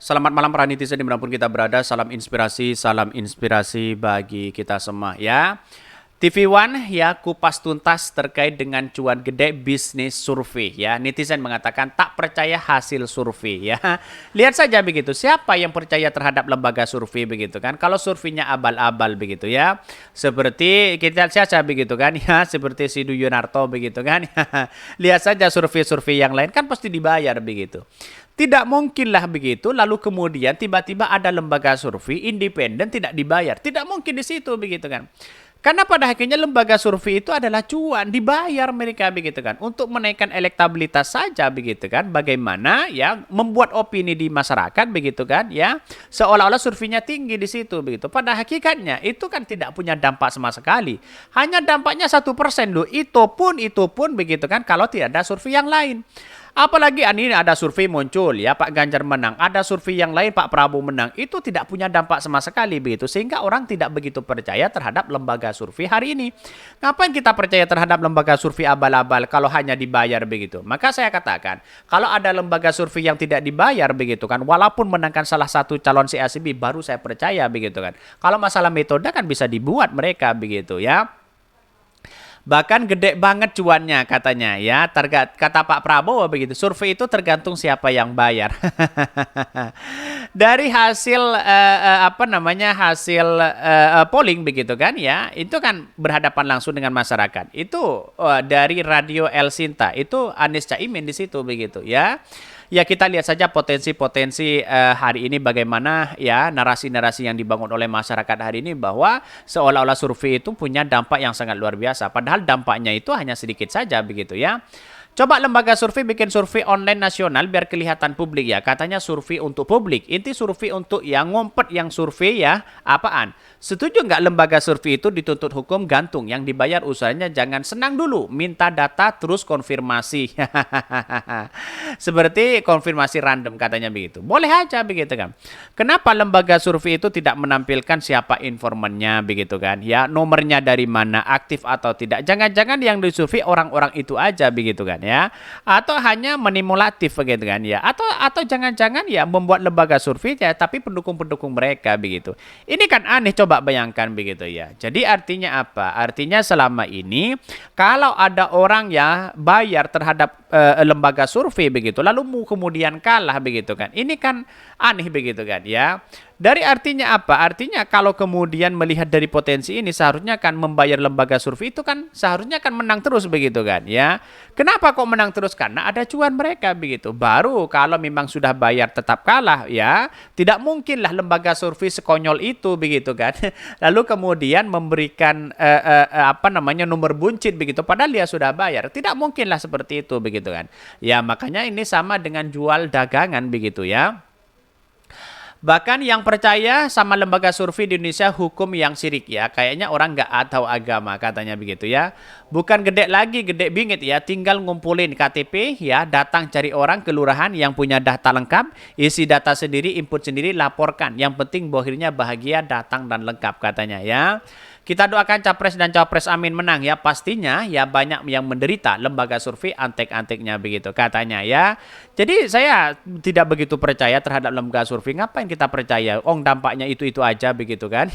Selamat malam para netizen dimanapun kita berada. Salam inspirasi bagi kita semua ya. TV One ya kupas tuntas terkait dengan cuan gede bisnis survei ya. Netizen mengatakan tak percaya hasil survei ya. Lihat saja begitu. Siapa yang percaya terhadap lembaga survei begitu kan? Kalau surveinya abal-abal begitu ya. Seperti kita saja begitu kan ya. Seperti si Yunarto begitu kan. Lihat saja survei-survei yang lain kan pasti dibayar begitu. Tidak mungkinlah begitu, lalu kemudian tiba-tiba ada lembaga survei independen tidak dibayar. Tidak mungkin di situ begitu kan. Karena pada akhirnya lembaga survei itu adalah cuan, dibayar mereka begitu kan. Untuk menaikkan elektabilitas saja begitu kan. Bagaimana ya membuat opini di masyarakat begitu kan ya. Seolah-olah surveinya tinggi di situ begitu. Pada hakikatnya itu kan tidak punya dampak sama sekali. Hanya dampaknya 1% loh. Itu pun begitu kan kalau tidak ada survei yang lain. Apalagi ini ada survei muncul ya Pak Ganjar menang, ada survei yang lain Pak Prabowo menang, itu tidak punya dampak sama sekali begitu sehingga orang tidak begitu percaya terhadap lembaga survei hari ini. Ngapain kita percaya terhadap lembaga survei abal-abal kalau hanya dibayar begitu? Maka saya katakan, kalau ada lembaga survei yang tidak dibayar begitu kan, walaupun menangkan salah satu calon si A si B baru saya percaya begitu kan. Kalau masalah metode kan bisa dibuat mereka begitu ya. Bahkan gede banget cuannya katanya ya. Kata Pak Prabowo begitu. Survei itu tergantung siapa yang bayar. Dari hasil hasil polling begitu kan ya. Itu kan berhadapan langsung dengan masyarakat. Itu dari Radio El Sinta itu Anies Caimin di situ begitu ya. Ya kita lihat saja potensi-potensi hari ini bagaimana ya narasi-narasi yang dibangun oleh masyarakat hari ini bahwa seolah-olah survei itu punya dampak yang sangat luar biasa. Padahal dampaknya itu hanya sedikit saja begitu ya. Coba lembaga survei bikin survei online nasional biar kelihatan publik ya. Katanya survei untuk publik. Inti survei untuk yang ngompet yang survei ya. Apaan? Setuju nggak lembaga survei itu dituntut hukum gantung? Yang dibayar usahanya jangan senang dulu. Minta data terus konfirmasi. Seperti konfirmasi random katanya begitu. Boleh aja begitu kan. Kenapa lembaga survei itu tidak menampilkan siapa informannya begitu kan. Ya nomornya dari mana, aktif atau tidak. Jangan-jangan yang disurvei orang-orang itu aja begitu kan. Ya, atau hanya manipulatif begitu kan ya, atau jangan-jangan ya membuat lembaga survei ya tapi pendukung-pendukung mereka begitu. Ini kan aneh, coba bayangkan begitu ya. Jadi artinya apa? Artinya selama ini kalau ada orang ya bayar terhadap lembaga survei begitu lalu kemudian kalah begitu kan. Ini kan aneh begitu kan ya. Dari artinya apa? Artinya kalau kemudian melihat dari potensi ini seharusnya kan membayar lembaga survei itu kan seharusnya kan menang terus begitu kan ya. Kenapa kok menang terus? Karena ada cuan mereka begitu. Baru kalau memang sudah bayar tetap kalah ya. Tidak mungkinlah lembaga survei sekonyol itu begitu kan. Lalu kemudian memberikan nomor buncit begitu padahal dia sudah bayar. Tidak mungkinlah seperti itu begitu kan. Ya makanya ini sama dengan jual dagangan begitu ya. Bahkan yang percaya sama lembaga survei di Indonesia hukum yang sirik ya. Kayaknya orang nggak tahu agama katanya begitu ya. Bukan gede lagi, gede bingit ya. Tinggal ngumpulin KTP ya. Datang cari orang kelurahan yang punya data lengkap. Isi data sendiri, input sendiri, laporkan. Yang penting akhirnya bahagia, datang dan lengkap katanya ya. Kita doakan capres dan cawapres amin menang ya. Pastinya ya banyak yang menderita lembaga survei antek-anteknya begitu katanya ya. Jadi saya tidak begitu percaya terhadap lembaga survei. Ngapain kita percaya? Dampaknya itu-itu aja begitu kan.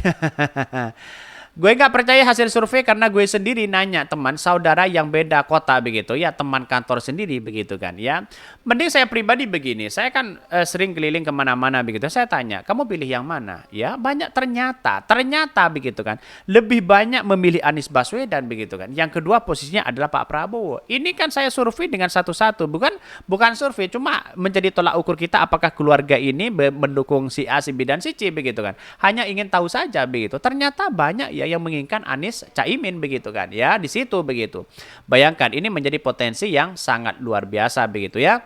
Gue nggak percaya hasil survei karena gue sendiri nanya teman saudara yang beda kota begitu ya, teman kantor sendiri begitu kan ya. Mending saya pribadi begini, saya kan sering keliling kemana-mana begitu. Saya tanya, kamu pilih yang mana? Ya banyak ternyata begitu kan. Lebih banyak memilih Anies Baswedan begitu kan. Yang kedua posisinya adalah Pak Prabowo. Ini kan saya survei dengan satu-satu, bukan survei, cuma menjadi tolak ukur kita apakah keluarga ini mendukung si A, si B dan si C begitu kan. Hanya ingin tahu saja begitu. Ternyata banyak ya yang menginginkan Anies Caimin begitu kan ya di situ begitu. Bayangkan ini menjadi potensi yang sangat luar biasa begitu ya.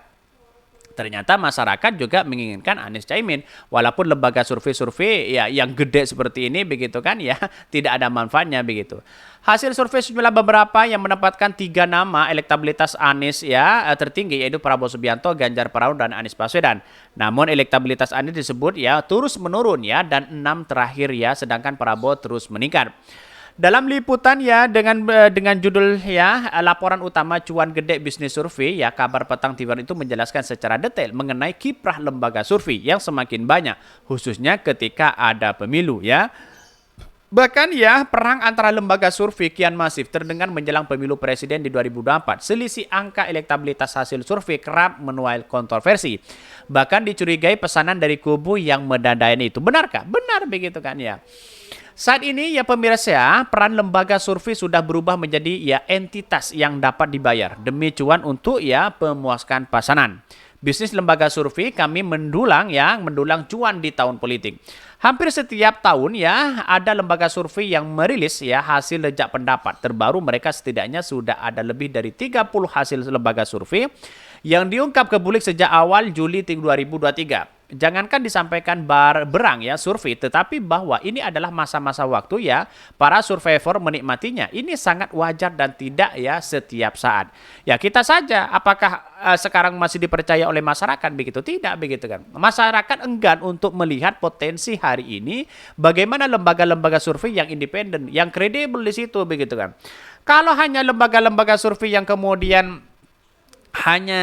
Ternyata masyarakat juga menginginkan Anies Caimin walaupun lembaga survei-survei ya yang gede seperti ini begitu kan ya tidak ada manfaatnya begitu. Hasil survei sejumlah beberapa yang menempatkan 3 nama elektabilitas Anies ya tertinggi yaitu Prabowo Subianto, Ganjar Pranowo dan Anies Baswedan. Namun elektabilitas Anies disebut ya terus menurun ya dan 6 terakhir ya sedangkan Prabowo terus meningkat. Dalam liputan ya dengan judul ya laporan utama cuan gede bisnis survei ya, Kabar Petang TV itu menjelaskan secara detail mengenai kiprah lembaga survei yang semakin banyak khususnya ketika ada pemilu ya. Bahkan ya, perang antara lembaga survei kian masif terdengar menjelang pemilu presiden di 2024. Selisih angka elektabilitas hasil survei kerap menuai kontroversi. Bahkan dicurigai pesanan dari kubu yang mendadaikan itu. Benarkah? Benar begitu kan ya. Saat ini ya pemirsa, peran lembaga survei sudah berubah menjadi ya entitas yang dapat dibayar demi cuan untuk ya memuaskan pasanan. Bisnis lembaga survei kami mendulang cuan di tahun politik. Hampir setiap tahun ya ada lembaga survei yang merilis ya hasil jejak pendapat terbaru mereka, setidaknya sudah ada lebih dari 30 hasil lembaga survei yang diungkap ke publik sejak awal Juli 2023. Jangankan disampaikan berang ya survei, tetapi bahwa ini adalah masa-masa waktu ya para survivor menikmatinya. Ini sangat wajar dan tidak ya setiap saat. Ya kita saja, apakah sekarang masih dipercaya oleh masyarakat begitu? Tidak begitu kan. Masyarakat enggan untuk melihat potensi hari ini bagaimana lembaga-lembaga survei yang independen, yang kredibel di situ begitu kan. Kalau hanya lembaga-lembaga survei yang kemudian hanya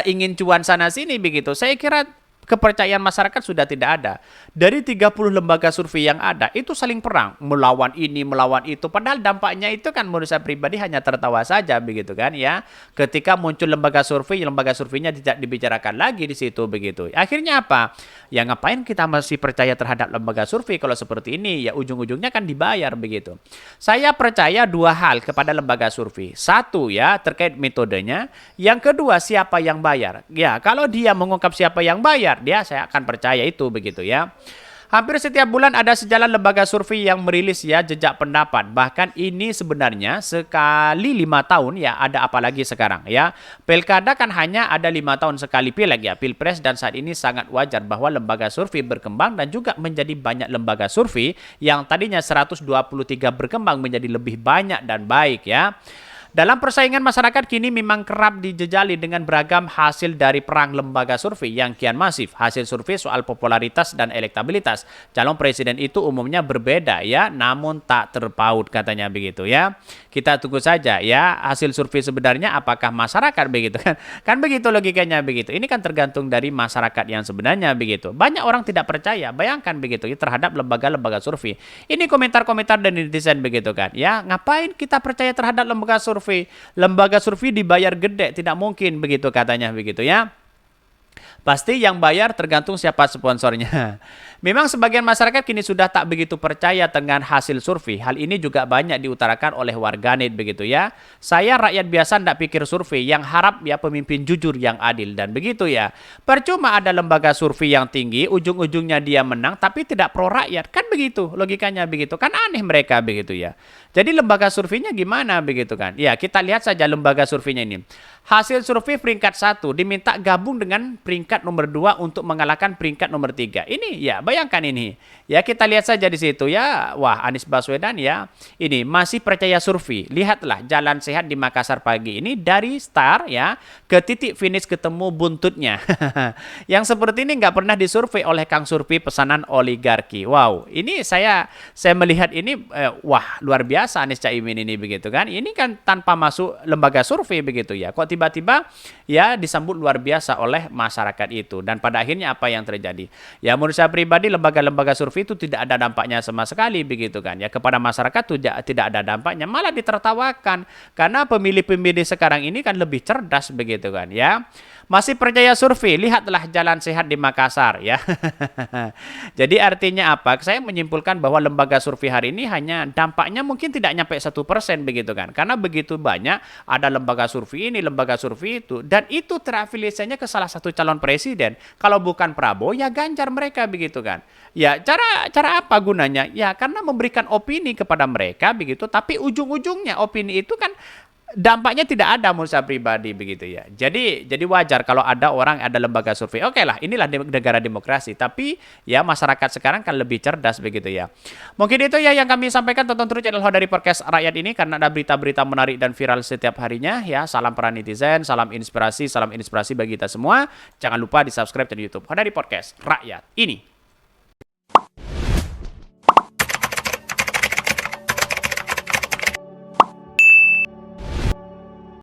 ingin cuan sana sini begitu, saya kira kepercayaan masyarakat sudah tidak ada. Dari 30 lembaga survei yang ada, itu saling perang. Melawan ini, melawan itu. Padahal dampaknya itu kan menurut saya pribadi hanya tertawa saja begitu kan ya. Ketika muncul lembaga surveinya tidak dibicarakan lagi di situ begitu. Akhirnya apa? Ya ngapain kita masih percaya terhadap lembaga survei kalau seperti ini? Ya ujung-ujungnya kan dibayar begitu. Saya percaya dua hal kepada lembaga survei. Satu ya, terkait metodenya. Yang kedua, siapa yang bayar. Ya, kalau dia mengungkap siapa yang bayar, saya akan percaya itu begitu ya. Hampir setiap bulan ada sejalan lembaga survei yang merilis ya jejak pendapat. Bahkan ini sebenarnya sekali 5 tahun ya, ada apa lagi sekarang ya. Pilkada kan hanya ada 5 tahun sekali pileg ya, pilpres, dan saat ini sangat wajar bahwa lembaga survei berkembang dan juga menjadi banyak lembaga survei yang tadinya 123 berkembang menjadi lebih banyak dan baik ya. Dalam persaingan masyarakat kini memang kerap dijejali dengan beragam hasil dari perang lembaga survei yang kian masif. Hasil survei soal popularitas dan elektabilitas calon presiden itu umumnya berbeda ya, namun tak terpaut katanya begitu ya. Kita tunggu saja ya hasil survei sebenarnya apakah masyarakat begitu kan. Kan begitu logikanya begitu. Ini kan tergantung dari masyarakat yang sebenarnya begitu. Banyak orang tidak percaya, bayangkan begitu ya, terhadap lembaga-lembaga survei. Ini komentar-komentar dari netizen begitu kan. Ya, ngapain kita percaya terhadap lembaga survei? Lembaga survei dibayar gede, tidak mungkin begitu katanya begitu ya. Pasti yang bayar tergantung siapa sponsornya. Memang sebagian masyarakat kini sudah tak begitu percaya dengan hasil survei. Hal ini juga banyak diutarakan oleh warganet begitu ya. Saya rakyat biasa ndak pikir survei, yang harap ya pemimpin jujur yang adil dan begitu ya. Percuma ada lembaga survei yang tinggi, ujung-ujungnya dia menang tapi tidak pro rakyat. Kan begitu, logikanya begitu. Kan aneh mereka begitu ya. Jadi lembaga surveinya gimana begitu kan? Ya, kita lihat saja lembaga surveinya ini. Hasil survei peringkat 1 diminta gabung dengan peringkat nomor 2 untuk mengalahkan peringkat nomor 3. Ini ya, bayangkan ini. Ya, kita lihat saja di situ ya. Wah, Anies Baswedan ya. Ini masih percaya survei. Lihatlah jalan sehat di Makassar pagi ini dari start ya ke titik finish ketemu buntutnya. Yang seperti ini nggak pernah disurvei oleh Kang Survei pesanan oligarki. Wow, ini saya melihat ini wah, luar biasa Anies Caimin ini begitu kan. Ini kan tanpa masuk lembaga survei begitu ya. Kok tiba-tiba ya disambut luar biasa oleh masyarakat itu. Dan pada akhirnya apa yang terjadi? Ya menurut saya pribadi lembaga-lembaga survei itu tidak ada dampaknya sama sekali begitu kan. Ya kepada masyarakat tidak ada dampaknya, malah ditertawakan. Karena pemilih-pemilih sekarang ini kan lebih cerdas begitu kan ya. Masih percaya survei, lihatlah jalan sehat di Makassar ya. Jadi artinya apa? Saya menyimpulkan bahwa lembaga survei hari ini hanya dampaknya mungkin tidak nyampe 1% begitu kan. Karena begitu banyak ada lembaga survei ini, lembaga survei itu, dan itu terafiliasinya ke salah satu calon presiden. Kalau bukan Prabowo ya Ganjar mereka begitu kan. Ya cara apa gunanya? Ya karena memberikan opini kepada mereka begitu, tapi ujung-ujungnya opini itu kan dampaknya tidak ada menurut saya pribadi begitu ya. Jadi wajar kalau ada orang, ada lembaga survei. Oke lah, inilah negara demokrasi. Tapi ya masyarakat sekarang kan lebih cerdas begitu ya. Mungkin itu ya yang kami sampaikan. Tonton terus channel Hodari Podcast Rakyat ini karena ada berita-berita menarik dan viral setiap harinya ya. Salam para netizen, salam inspirasi bagi kita semua. Jangan lupa di subscribe channel YouTube Hodari Podcast Rakyat ini.